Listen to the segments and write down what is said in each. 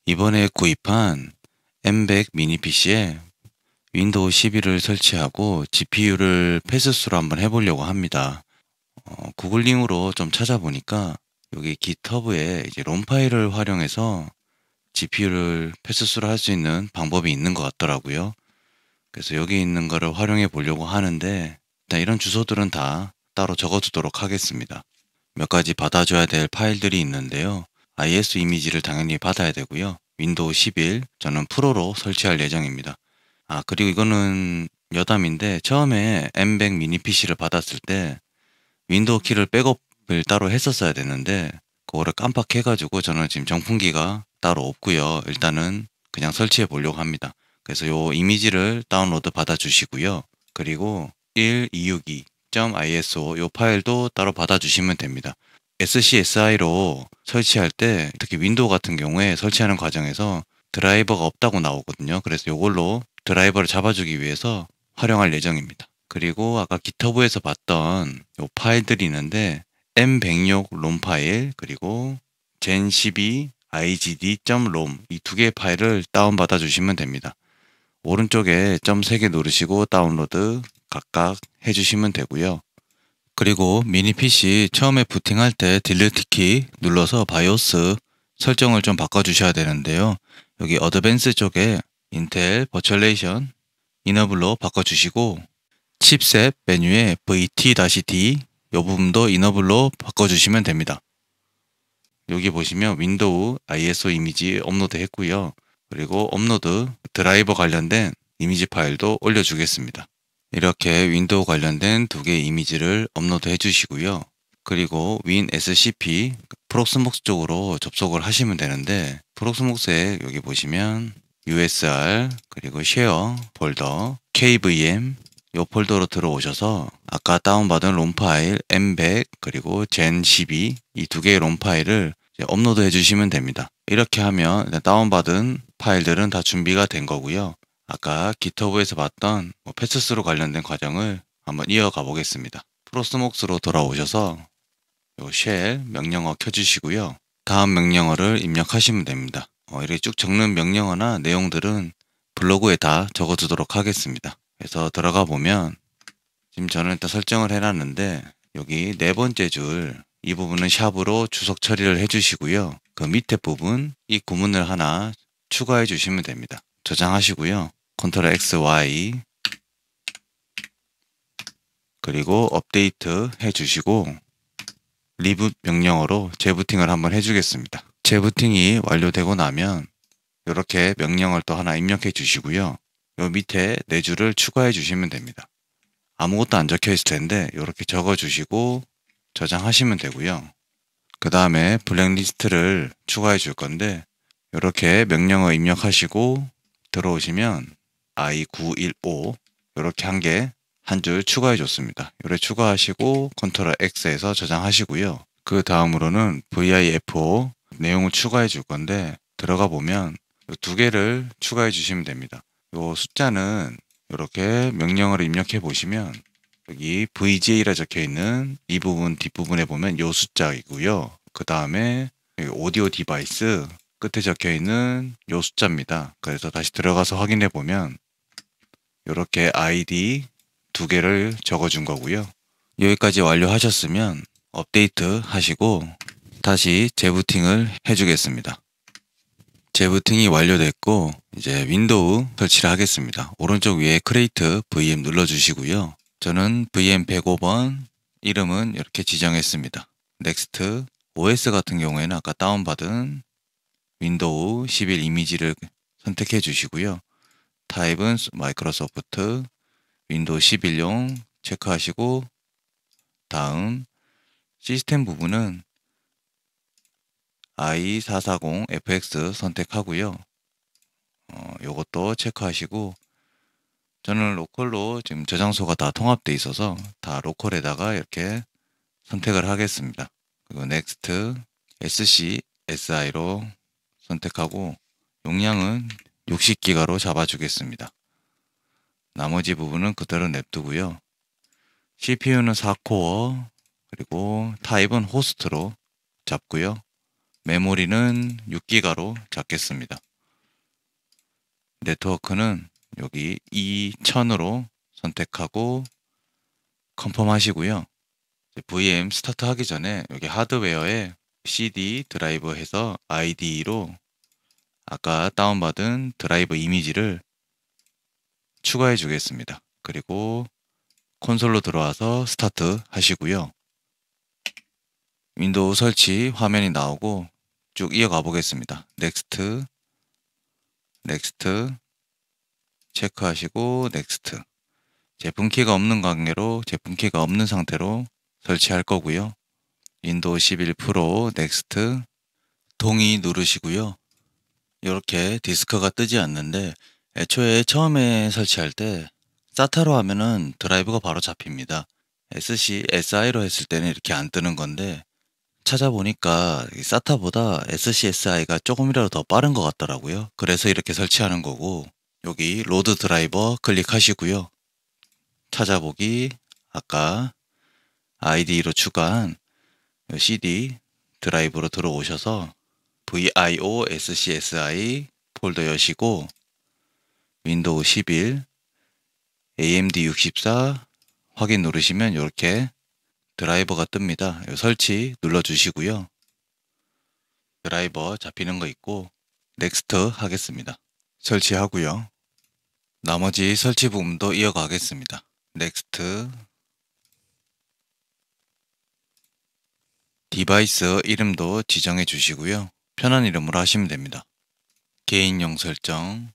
이번에 구입한 M100 미니 PC에 윈도우 11을 설치하고 GPU를 패스스로 한번 해보려고 합니다. 구글링으로 좀 찾아보니까 여기 GitHub에 이제 롬 파일을 활용해서 GPU를 패스스로 할 수 있는 방법이 있는 것 같더라고요. 그래서 여기 있는 거를 활용해 보려고 하는데 일단 이런 주소들은 다 따로 적어두도록 하겠습니다. 몇 가지 받아줘야 될 파일들이 있는데요. ISO 이미지를 당연히 받아야 되고요. 윈도우 11, 저는 프로로 설치할 예정입니다. 그리고 이거는 여담인데 처음에 M100 미니 PC를 받았을 때 윈도우 키를 백업을 따로 했었어야 되는데 그거를 깜빡해가지고 저는 지금 정품기가 따로 없고요. 일단은 그냥 설치해 보려고 합니다. 그래서 요 이미지를 다운로드 받아 주시고요. 그리고 1262.iso 요 파일도 따로 받아 주시면 됩니다. SCSI로 설치할 때 특히 윈도우 같은 경우에 설치하는 과정에서 드라이버가 없다고 나오거든요. 그래서 요걸로 드라이버를 잡아주기 위해서 활용할 예정입니다. 그리고 아까 GitHub에서 봤던 요 파일들이 있는데 M106 롬 파일 그리고 gen12 igd.rom 이 두 개의 파일을 다운받아 주시면 됩니다. 오른쪽에 점 3개 누르시고 다운로드 각각 해주시면 되고요. 그리고 미니 PC 처음에 부팅할 때 딜리트 키 눌러서 바이오스 설정을 좀 바꿔주셔야 되는데요. 여기 어드밴스 쪽에 인텔 버츄얼레이션 이너블로 바꿔주시고 칩셋 메뉴에 VT-D 이 부분도 이너블로 바꿔주시면 됩니다. 여기 보시면 윈도우 ISO 이미지 업로드 했고요. 그리고 업로드 드라이버 관련된 이미지 파일도 올려주겠습니다. 이렇게 윈도우 관련된 두 개의 이미지를 업로드 해주시고요. 그리고 WinSCP 프록스목스 쪽으로 접속을 하시면 되는데 프록스목스에 여기 보시면 USR 그리고 쉐어 폴더 KVM 이 폴더로 들어오셔서 아까 다운받은 롬 파일 M100 그리고 gen12 이 두 개의 롬 파일을 업로드 해주시면 됩니다. 이렇게 하면 다운받은 파일들은 다 준비가 된 거고요. 아까 GitHub에서 봤던 패스스로 관련된 과정을 한번 이어가 보겠습니다. 프로스목스로 돌아오셔서 요 쉘 명령어 켜주시고요. 다음 명령어를 입력하시면 됩니다. 이렇게 쭉 적는 명령어나 내용들은 블로그에 다 적어두도록 하겠습니다. 그래서 들어가 보면 지금 저는 일단 설정을 해놨는데 여기 네 번째 줄 이 부분은 샵으로 주석 처리를 해주시고요. 그 밑에 부분 이 구문을 하나 추가해 주시면 됩니다. 저장하시고요. 컨트롤 X, Y 그리고 업데이트 해주시고 리붓 명령어로 재부팅을 한번 해주겠습니다. 재부팅이 완료되고 나면 이렇게 명령을 또 하나 입력해 주시고요. 요 밑에 네 줄을 추가해 주시면 됩니다. 아무것도 안 적혀 있을 텐데 이렇게 적어 주시고 저장하시면 되고요. 그 다음에 블랙리스트를 추가해 줄 건데 이렇게 명령어 입력하시고 들어오시면 I915 이렇게 한 줄 추가해 줬습니다. 이렇게 추가하시고 컨트롤 X에서 저장하시고요. 그 다음으로는 VIF5 내용을 추가해 줄 건데 들어가 보면 두 개를 추가해 주시면 됩니다. 이 숫자는 이렇게 명령어를 입력해 보시면 여기 VGA라 적혀 있는 이 부분 뒷부분에 보면 이 숫자이고요. 그 다음에 오디오 디바이스 끝에 적혀 있는 이 숫자입니다. 그래서 다시 들어가서 확인해 보면 이렇게 아이디 두 개를 적어 준 거고요. 여기까지 완료하셨으면 업데이트 하시고 다시 재부팅을 해주겠습니다. 재부팅이 완료됐고 이제 윈도우 설치를 하겠습니다. 오른쪽 위에 크레이트 VM 눌러주시고요. 저는 VM 105번 이름은 이렇게 지정했습니다. 넥스트 OS 같은 경우에는 아까 다운받은 윈도우 11 이미지를 선택해 주시고요. 타입은 마이크로소프트 윈도우 11용 체크하시고 다음 시스템 부분은 i440fx 선택하고요. 요것도 체크하시고 저는 로컬로 지금 저장소가 다 통합되어 있어서 다 로컬에다가 이렇게 선택을 하겠습니다. 그리고 넥스트 SCSI로 선택하고 용량은 60기가로 잡아주겠습니다. 나머지 부분은 그대로 냅두고요. CPU는 4코어 그리고 타입은 호스트로 잡고요. 메모리는 6기가로 잡겠습니다. 네트워크는 여기 2000으로 선택하고 컨펌 하시고요. VM 스타트 하기 전에 여기 하드웨어에 CD 드라이버 해서 ID로 아까 다운받은 드라이버 이미지를 추가해 주겠습니다. 그리고 콘솔로 들어와서 스타트 하시고요. 윈도우 설치 화면이 나오고 쭉 이어가 보겠습니다. 넥스트, 넥스트 체크하시고 넥스트. 제품키가 없는 관계로 제품키가 없는 상태로 설치할 거고요. 윈도우 11 프로 넥스트 동의 누르시고요. 이렇게 디스크가 뜨지 않는데 애초에 처음에 설치할 때 SATA로 하면은 드라이브가 바로 잡힙니다. SCSI로 했을 때는 이렇게 안 뜨는 건데 찾아보니까 SATA보다 SCSI가 조금이라도 더 빠른 것 같더라고요. 그래서 이렇게 설치하는 거고 여기 로드 드라이버 클릭하시고요. 찾아보기 아까 ID로 추가한 CD 드라이브로 들어오셔서 VIO SCSI 폴더 여시고 윈도우 11 AMD 64 확인 누르시면 이렇게 드라이버가 뜹니다. 설치 눌러주시고요. 드라이버 잡히는 거 있고 넥스트 하겠습니다. 설치하고요. 나머지 설치 부분도 이어가겠습니다. 넥스트 디바이스 이름도 지정해 주시고요. 편한 이름으로 하시면 됩니다. 개인용 설정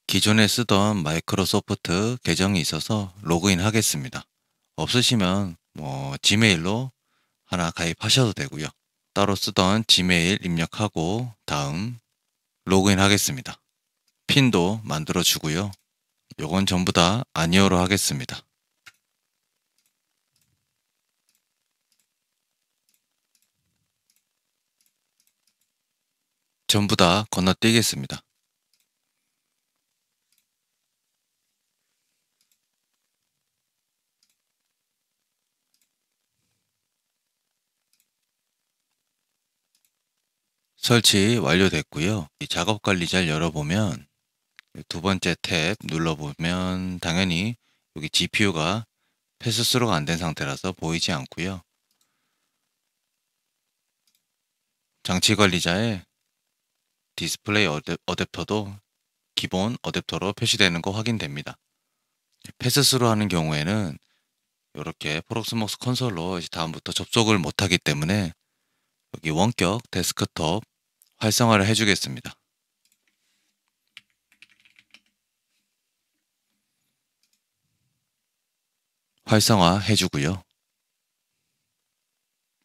기존에 쓰던 마이크로소프트 계정이 있어서 로그인 하겠습니다. 없으시면 지메일로 하나 가입하셔도 되고요. 따로 쓰던 지메일 입력하고 다음 로그인 하겠습니다. 핀도 만들어 주고요. 요건 전부 다 아니어로 하겠습니다. 전부 다 건너뛰겠습니다. 설치 완료됐고요. 이 작업 관리자를 열어보면 두 번째 탭 눌러보면 당연히 여기 GPU가 패스스루가 안 된 상태라서 보이지 않고요. 장치 관리자에 디스플레이 어댑터도 기본 어댑터로 표시되는 거 확인됩니다. 패스스루 하는 경우에는 이렇게 프록스목스 콘솔로 이제 다음부터 접속을 못하기 때문에 여기 원격 데스크톱 활성화를 해주겠습니다. 활성화 해주고요.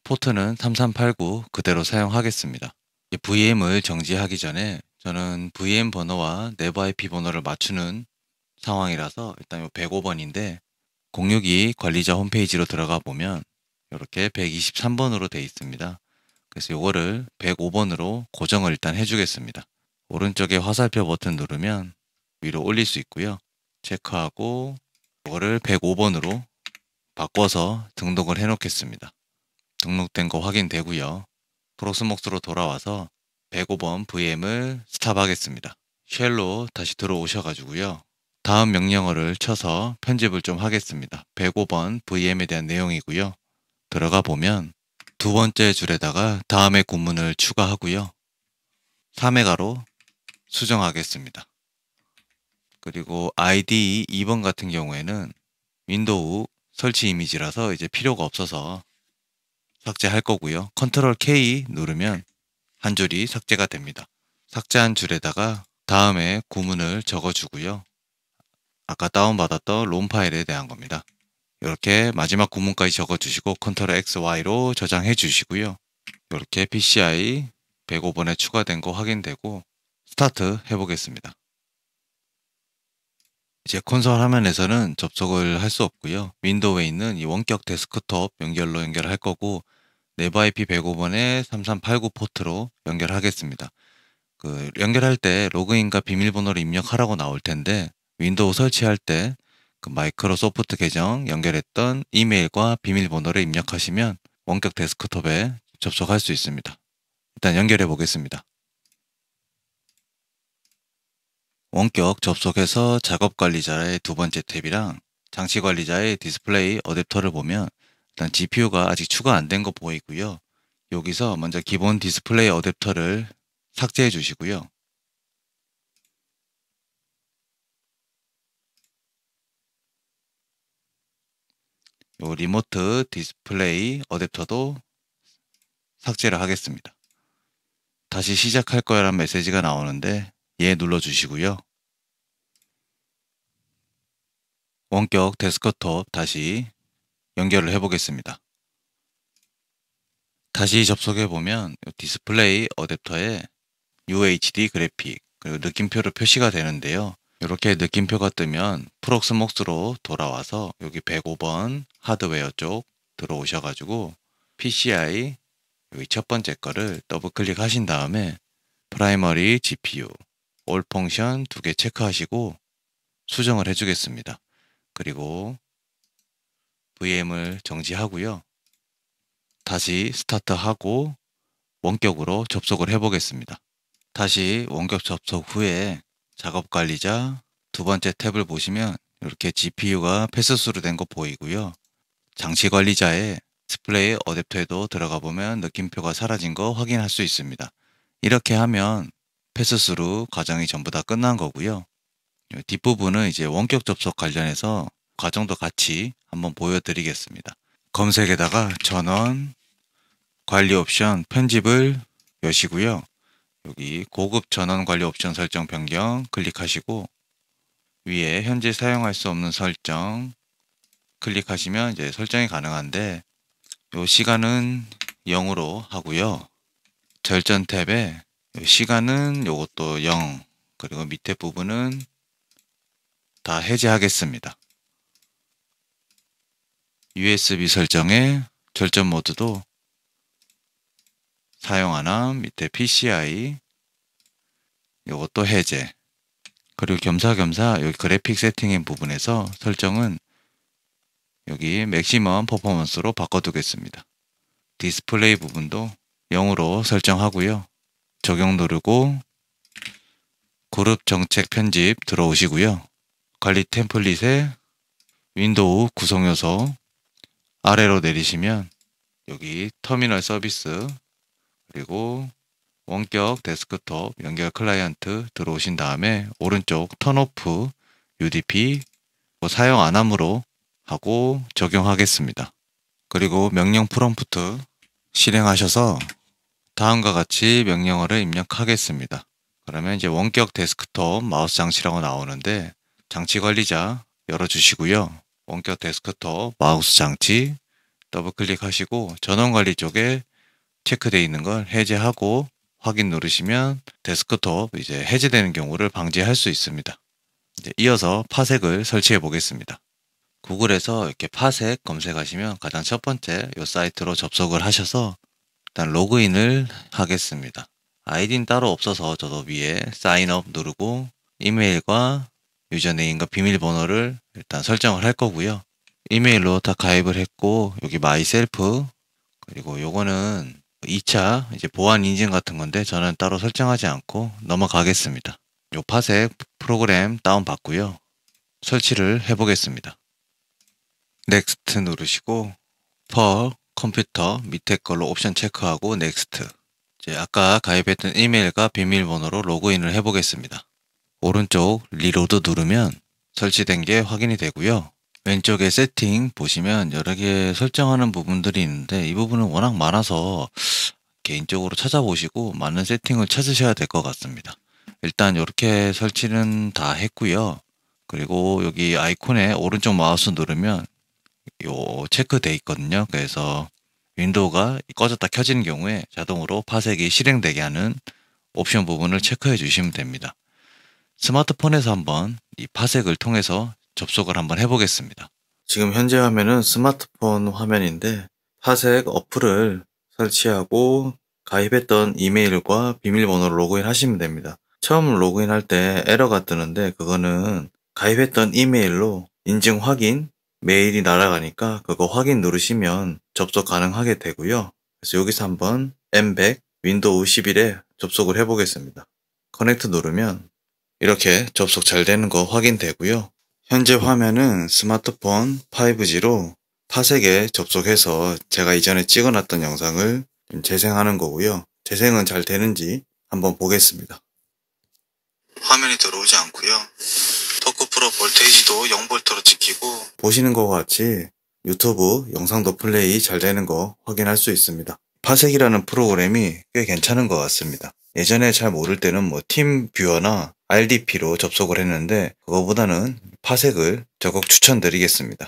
포트는 3389 그대로 사용하겠습니다. VM을 정지하기 전에 저는 VM 번호와 내부 IP 번호를 맞추는 상황이라서 일단 105번인데 062 관리자 홈페이지로 들어가 보면 이렇게 123번으로 되어 있습니다. 그래서 이거를 105번으로 고정을 일단 해주겠습니다. 오른쪽에 화살표 버튼 누르면 위로 올릴 수 있고요. 체크하고 이거를 105번으로 바꿔서 등록을 해 놓겠습니다. 등록된 거 확인되고요. 프록스목스로 돌아와서 105번 VM을 스탑하겠습니다. 쉘로 다시 들어오셔가지고요. 다음 명령어를 쳐서 편집을 좀 하겠습니다. 105번 VM에 대한 내용이고요. 들어가 보면 두 번째 줄에다가 다음의 구문을 추가하고요. 3회가로 수정하겠습니다. 그리고 ID 2번 같은 경우에는 윈도우 설치 이미지라서 이제 필요가 없어서 삭제할 거고요. 컨트롤 K 누르면 한 줄이 삭제가 됩니다. 삭제한 줄에다가 다음에 구문을 적어주고요. 아까 다운받았던 롬 파일에 대한 겁니다. 이렇게 마지막 구문까지 적어주시고 컨트롤 XY로 저장해 주시고요. 이렇게 PCI 105번에 추가된 거 확인되고 스타트 해보겠습니다. 이제 콘솔 화면에서는 접속을 할 수 없고요. 윈도우에 있는 이 원격 데스크톱 연결할 거고 내부 IP 105번에 3389 포트로 연결하겠습니다. 연결할 때 로그인과 비밀번호를 입력하라고 나올 텐데 윈도우 설치할 때 마이크로소프트 계정 연결했던 이메일과 비밀번호를 입력하시면 원격 데스크톱에 접속할 수 있습니다. 일단 연결해 보겠습니다. 원격 접속해서 작업관리자의 두 번째 탭이랑 장치관리자의 디스플레이 어댑터를 보면 일단 GPU가 아직 추가 안 된 거 보이고요. 여기서 먼저 기본 디스플레이 어댑터를 삭제해 주시고요. 요 리모트 디스플레이 어댑터도 삭제를 하겠습니다. 다시 시작할 거야라는 메시지가 나오는데 예 눌러 주시고요. 원격 데스크톱 다시 연결을 해 보겠습니다. 다시 접속해 보면 디스플레이 어댑터에 UHD 그래픽 그리고 느낌표로 표시가 되는데요. 이렇게 느낌표가 뜨면 프록스목스로 돌아와서 여기 105번 하드웨어 쪽 들어오셔가지고 PCI 여기 첫 번째 거를 더블 클릭하신 다음에 프라이머리 GPU 올 펑션 두 개 체크하시고 수정을 해주겠습니다. 그리고 VM을 정지하고요. 다시 스타트하고 원격으로 접속을 해보겠습니다. 다시 원격 접속 후에 작업관리자 두 번째 탭을 보시면 이렇게 GPU가 패스스루 된 거 보이고요. 장치관리자의 디스플레이 어댑터에도 들어가 보면 느낌표가 사라진 거 확인할 수 있습니다. 이렇게 하면 패스스루 과정이 전부 다 끝난 거고요. 뒷부분은 이제 원격 접속 관련해서 과정도 같이 한번 보여드리겠습니다. 검색에다가 전원, 관리 옵션, 편집을 여시고요. 여기 고급 전원 관리 옵션 설정 변경 클릭하시고 위에 현재 사용할 수 없는 설정 클릭하시면 이제 설정이 가능한데 요 시간은 0으로 하고요. 절전 탭에 요 시간은 요것도 0 그리고 밑에 부분은 다 해제하겠습니다. USB 설정에 절전 모드도 사용 안함 밑에 PCI 요것도 해제 그리고 겸사겸사 여기 그래픽 세팅인 부분에서 설정은 여기 맥시멈 퍼포먼스로 바꿔두겠습니다. 디스플레이 부분도 0으로 설정하고요. 적용 누르고 그룹 정책 편집 들어오시고요. 관리 템플릿에 윈도우 구성 요소 아래로 내리시면 여기 터미널 서비스 그리고 원격 데스크톱 연결 클라이언트 들어오신 다음에 오른쪽 턴오프 UDP 사용 안함으로 하고 적용하겠습니다. 그리고 명령 프롬프트 실행하셔서 다음과 같이 명령어를 입력하겠습니다. 그러면 이제 원격 데스크톱 마우스 장치라고 나오는데 장치 관리자 열어주시고요. 원격 데스크톱 마우스 장치 더블 클릭하시고 전원 관리 쪽에 체크되어 있는 걸 해제하고 확인 누르시면 데스크톱 이제 해제되는 경우를 방지할 수 있습니다. 이제 이어서 파색을 설치해 보겠습니다. 구글에서 이렇게 파색 검색하시면 가장 첫 번째 이 사이트로 접속을 하셔서 일단 로그인을 하겠습니다. 아이디는 따로 없어서 저도 위에 사인업 누르고 이메일과 유저네임과 비밀번호를 일단 설정을 할 거고요. 이메일로 다 가입을 했고 여기 마이셀프 그리고 요거는 2차 이제 보안 인증 같은 건데 저는 따로 설정하지 않고 넘어가겠습니다. 요 파색 프로그램 다운 받고요. 설치를 해 보겠습니다. 넥스트 누르시고 펄 컴퓨터 밑에 걸로 옵션 체크하고 넥스트 이제 아까 가입했던 이메일과 비밀번호로 로그인을 해 보겠습니다. 오른쪽 리로드 누르면 설치된 게 확인이 되고요. 왼쪽에 세팅 보시면 여러 개 설정하는 부분들이 있는데 이 부분은 워낙 많아서 개인적으로 찾아보시고 맞는 세팅을 찾으셔야 될 것 같습니다. 일단 이렇게 설치는 다 했고요. 그리고 여기 아이콘에 오른쪽 마우스 누르면 요 체크돼 있거든요. 그래서 윈도우가 꺼졌다 켜지는 경우에 자동으로 파색이 실행되게 하는 옵션 부분을 체크해 주시면 됩니다. 스마트폰에서 한번 이 파색을 통해서 접속을 한번 해보겠습니다. 지금 현재 화면은 스마트폰 화면인데 파색 어플을 설치하고 가입했던 이메일과 비밀번호로 로그인 하시면 됩니다. 처음 로그인할 때 에러가 뜨는데 그거는 가입했던 이메일로 인증 확인 메일이 날아가니까 그거 확인 누르시면 접속 가능하게 되고요. 그래서 여기서 한번 M100 윈도우 11에 접속을 해 보겠습니다. 커넥트 누르면 이렇게 접속 잘 되는 거 확인되고요. 현재 화면은 스마트폰 5G로 파색에 접속해서 제가 이전에 찍어놨던 영상을 재생하는 거고요. 재생은 잘 되는지 한번 보겠습니다. 화면이 들어오지 않고요. 토크프로 볼테이지도 0V로 찍히고 보시는 것과 같이 유튜브 영상도 플레이 잘 되는 거 확인할 수 있습니다. 파색이라는 프로그램이 꽤 괜찮은 것 같습니다. 예전에 잘 모를 때는 팀뷰어나 RDP로 접속을 했는데 그거보다는 파색을 적극 추천드리겠습니다.